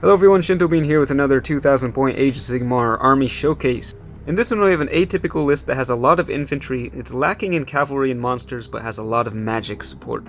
Hello everyone, ShintoBean here with another 2000 point Age of Sigmar army showcase. In this one we have an atypical list that has a lot of infantry, it's lacking in cavalry and monsters but has a lot of magic support.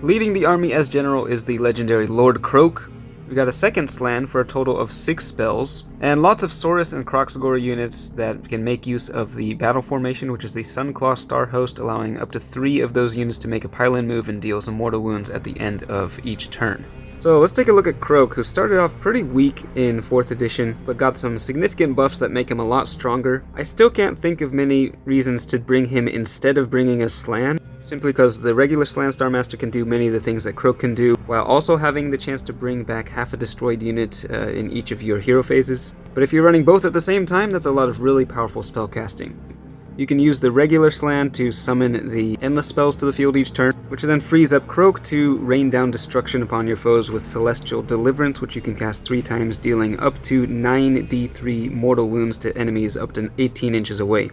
Leading the army as general is the legendary Lord Kroak. We got a second slann for a total of 6 spells, and lots of saurus and kroxigors units that can make use of the battle formation, which is the sunclaw starhost, allowing up to 3 of those units to make a pile-in move and deal some mortal wounds at the end of each turn. So let's take a look at Kroak, who started off pretty weak in 4th edition, but got some significant buffs that make him a lot stronger. I still can't think of many reasons to bring him instead of bringing a slann, simply because the regular slann starmaster can do many of the things that Kroak can do, while also having the chance to bring back half a destroyed unit in each of your hero phases. But if you're running both at the same time, that's a lot of really powerful spellcasting. You can use the regular slann to summon the endless spells to the field each turn, which then frees up Kroak to rain down destruction upon your foes with Celestial Deliverance, which you can cast 3 times, dealing up to 9d3 mortal wounds to enemies up to 18 inches away.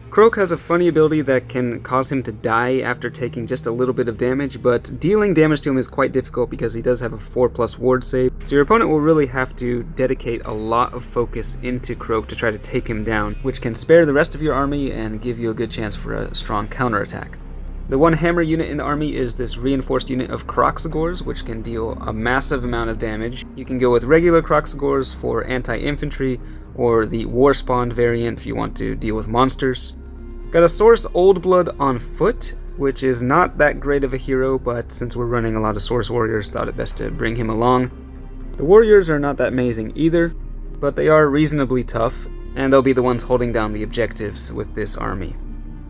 Kroak has a funny ability that can cause him to die after taking just a little bit of damage, but dealing damage to him is quite difficult because he does have a 4+ ward save, so your opponent will really have to dedicate a lot of focus into Kroak to try to take him down, which can spare the rest of your army and give you a good chance for a strong counterattack. The one hammer unit in the army is this reinforced unit of kroxigors, which can deal a massive amount of damage. You can go with regular kroxigors for anti-infantry, or the war spawned variant if you want to deal with monsters. Got a Saurus Old Blood on foot, which is not that great of a hero, but since we're running a lot of Saurus warriors, thought it best to bring him along. The warriors are not that amazing either, but they are reasonably tough, and they'll be the ones holding down the objectives with this army.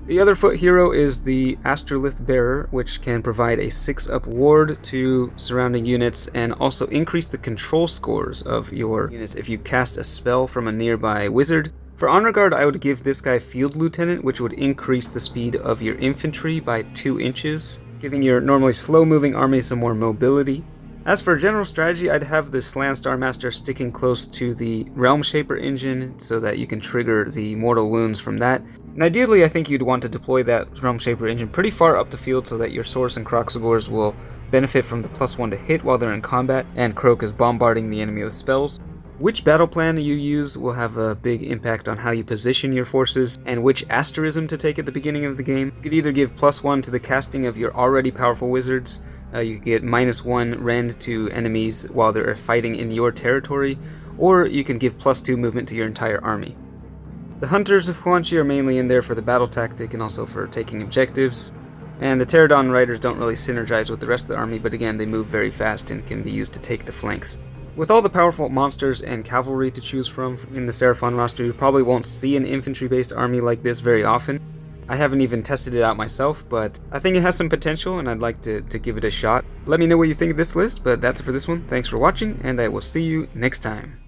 The other foot hero is the Astrolith Bearer, which can provide a 6+ ward to surrounding units and also increase the control scores of your units if you cast a spell from a nearby wizard. For Honor Guard, I would give this guy Field Lieutenant, which would increase the speed of your infantry by 2 inches, giving your normally slow-moving army some more mobility. As for general strategy, I'd have the Slann Starmaster sticking close to the Realm Shaper engine so that you can trigger the mortal wounds from that. And ideally, I think you'd want to deploy that Realm Shaper engine pretty far up the field so that your Saurus and kroxigors will benefit from the +1 to hit while they're in combat, and Kroak is bombarding the enemy with spells. Which battle plan you use will have a big impact on how you position your forces and which asterism to take at the beginning of the game. You could either give +1 to the casting of your already powerful wizards, you could get -1 rend to enemies while they're fighting in your territory, or you can give +2 movement to your entire army. The Hunters of Huanchi are mainly in there for the battle tactic and also for taking objectives, and the Pterodon Riders don't really synergize with the rest of the army, but again they move very fast and can be used to take the flanks. With all the powerful monsters and cavalry to choose from in the Seraphon roster, you probably won't see an infantry-based army like this very often. I haven't even tested it out myself, but I think it has some potential and I'd like to give it a shot. Let me know what you think of this list, but that's it for this one. Thanks for watching, and I will see you next time.